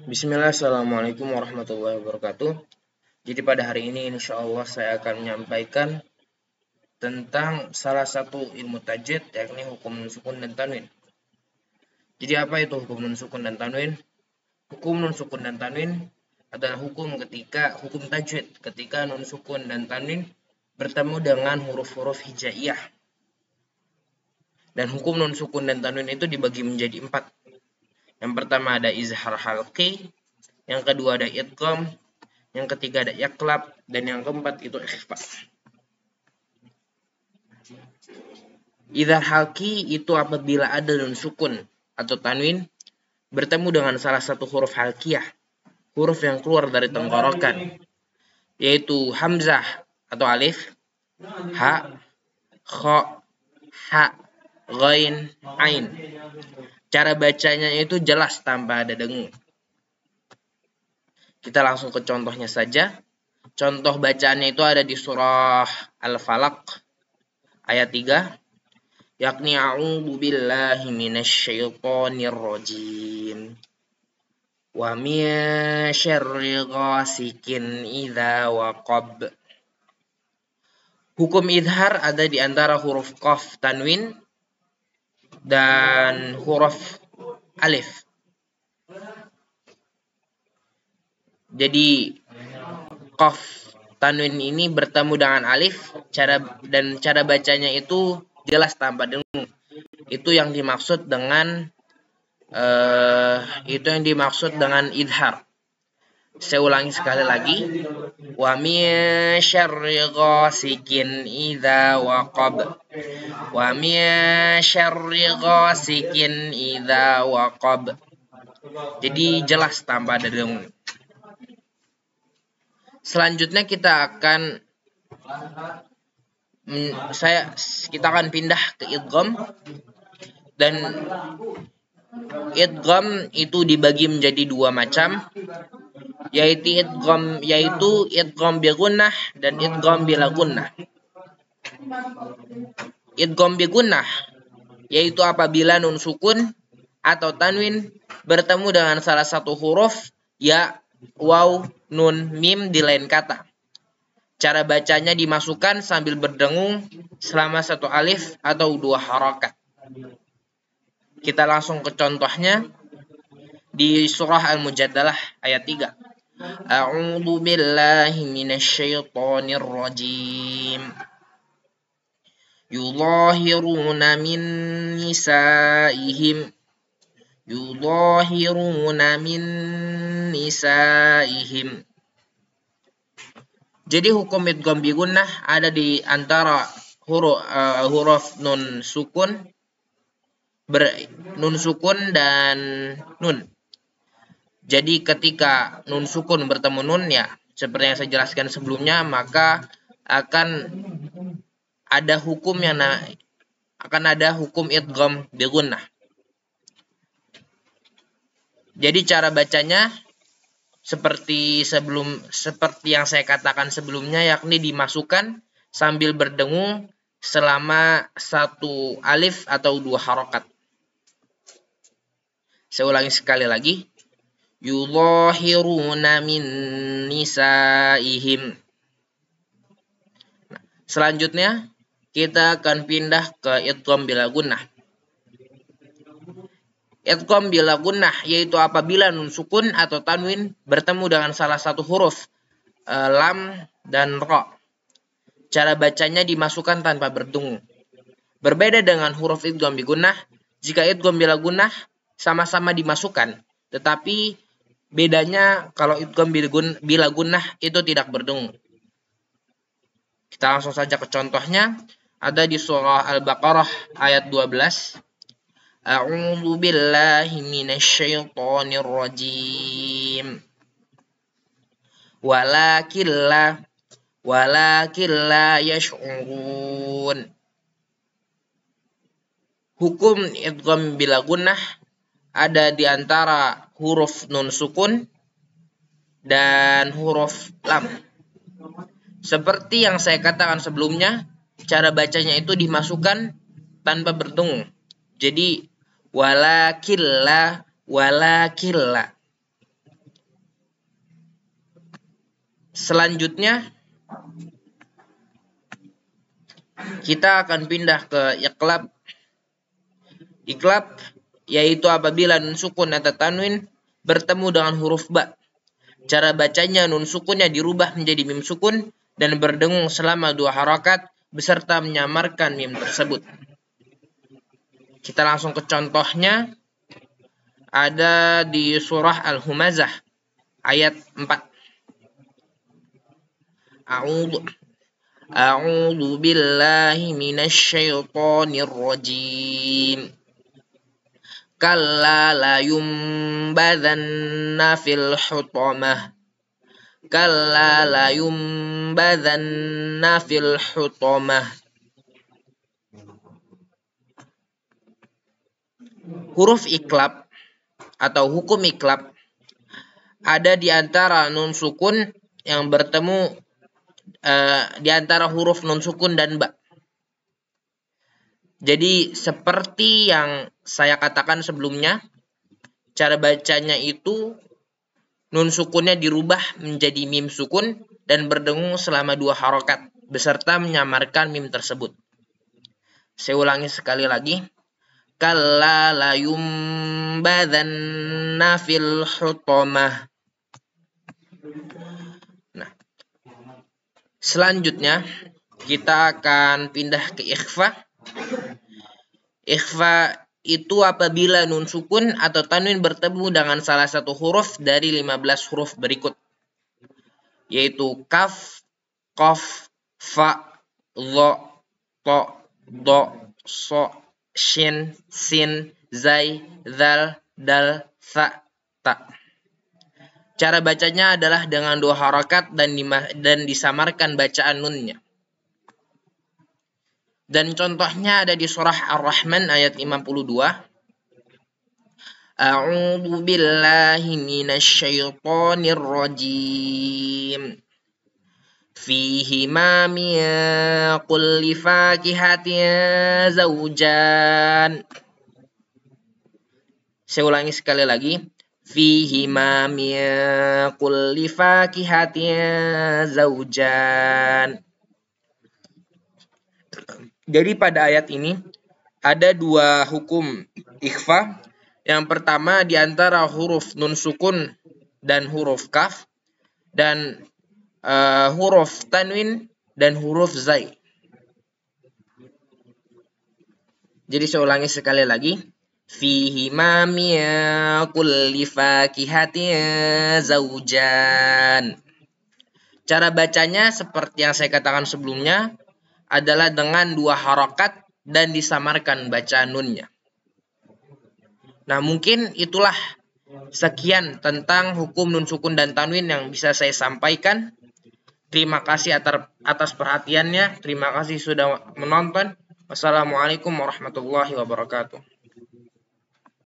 Bismillah, Assalamualaikum warahmatullahi wabarakatuh. Jadi pada hari ini insya Allah saya akan menyampaikan tentang salah satu ilmu tajwid, yakni hukum nun sukun dan tanwin. Jadi apa itu hukum nun sukun dan tanwin? Hukum nun sukun dan tanwin adalah hukum tajwid ketika nun sukun dan tanwin bertemu dengan huruf-huruf hijaiyah. Dan hukum nun sukun dan tanwin itu dibagi menjadi 4. Yang pertama ada izhar halqi, yang kedua ada idgham, yang ketiga ada iqlab, dan yang keempat itu ikhfa. Izhar halqi itu apabila ada nun sukun atau tanwin bertemu dengan salah satu huruf halqiyah, huruf yang keluar dari tenggorokan, yaitu hamzah atau alif, ha, kha, ha, ghain, ain. Cara bacanya itu jelas tanpa ada dengung. Kita langsung ke contohnya saja. Contoh bacaannya itu ada di surah Al-Falaq ayat 3, yakni a'udzu billahi minasyaitonir rajim. Wa min syarri ghasikin idza waqab. Hukum idhar ada di antara huruf qaf tanwin dan huruf alif. Jadi qaf tanwin ini bertemu dengan alif, cara bacanya itu jelas tanpa dengung. Itu yang dimaksud dengan idhar. Saya ulangi sekali lagi. Wa min syarri ghasikin idza waqab. Wa min syarri ghasikin idza waqab. Jadi jelas tanpa ada dengung. Selanjutnya kita akan pindah ke idgham, dan idgham itu dibagi menjadi 2 macam, yaitu idgham bi gunnah dan idgham bila gunnah. Idgham bi gunnah yaitu apabila nun sukun atau tanwin bertemu dengan salah satu huruf ya, waw, nun, mim di lain kata. Cara bacanya dimasukkan sambil berdengung selama 1 alif atau 2 harakat. Kita langsung ke contohnya di surah Al-Mujadalah ayat 3. A'udzu billahi minasyaitonir rajim. Yudhahiruna min nisaihim. Jadi hukum idgham bi gunnah ada di antara huruf nun sukun dan nun. Jadi ketika nun sukun bertemu nun, ya seperti yang saya jelaskan sebelumnya, maka akan ada hukum idgham bi gunnah. Jadi cara bacanya seperti yang saya katakan sebelumnya, yakni dimasukkan sambil berdengung selama 1 alif atau 2 harakat. Saya ulangi sekali lagi. Yudhahiruna min nisaihim. Selanjutnya kita akan pindah ke idgham bila gunnah. Idgham bila gunnah yaitu apabila nun sukun atau tanwin bertemu dengan salah satu huruf lam dan ra. Cara bacanya dimasukkan tanpa berdengung. Berbeda dengan huruf idgham bi gunnah, jika idgham bila gunnah sama-sama dimasukkan, tetapi bedanya kalau idgham bila gunnah itu tidak berdengung. Kita langsung saja ke contohnya, ada di surah Al-Baqarah ayat 12. A'udzu billahi minasyaitonir rajim. Walakin la yash'urun. Hukum idgham bila gunnah ada di antara huruf nun sukun dan huruf lam. Seperti yang saya katakan sebelumnya, cara bacanya itu dimasukkan tanpa berdengung. Jadi walakilla. Selanjutnya kita akan pindah ke iqlab. Iqlab yaitu apabila nun sukun atau tanwin bertemu dengan huruf ba. Cara bacanya nun sukunnya dirubah menjadi mim sukun dan berdengung selama 2 harakat beserta menyamarkan mim tersebut. Kita langsung ke contohnya. Ada di surah Al-Humazah ayat 4. A'udzu billahi minasy syaithanir rajim. Kalla la yumbadzanna fil hutamah. Kalla la yumbadzanna fil hutamah. Huruf iqlab atau hukum iqlab ada di antara nun sukun yang bertemu di antara huruf nun sukun dan ba. Jadi seperti yang saya katakan sebelumnya, cara bacanya itu nun sukunnya dirubah menjadi mim sukun dan berdengung selama 2 harokat beserta menyamarkan mim tersebut. Saya ulangi sekali lagi. Kalla la yumbadzanna fil hutamah. Nah, selanjutnya kita akan pindah ke ikhfa. Ikhfa itu apabila nun sukun atau tanwin bertemu dengan salah satu huruf dari 15 huruf berikut, yaitu kaf, qaf, fa, dha, ta, do, so, shin, sin, zai, zal, dal, tha, ta. Cara bacanya adalah dengan 2 harakat dan disamarkan bacaan nunnya. Dan contohnya ada di surah Ar-Rahman ayat 52. A'udzu billahi minasy syaithanir rajim. Fihi ma min kulli fakihatin zawjan. Saya ulangi sekali lagi. Fihi ma min kulli fakihatin zawjan. Jadi pada ayat ini ada 2 hukum ikhfa. Yang pertama di antara huruf nun sukun dan huruf kaf, dan huruf tanwin dan huruf zai. Jadi saya ulangi sekali lagi. Fihi ma min kulli fakihatin zawjan. Cara bacanya seperti yang saya katakan sebelumnya, adalah dengan 2 harakat dan disamarkan bacaan nunnya. Nah, mungkin itulah sekian tentang hukum nun sukun dan tanwin yang bisa saya sampaikan. Terima kasih atas perhatiannya. Terima kasih sudah menonton. Wassalamualaikum warahmatullahi wabarakatuh.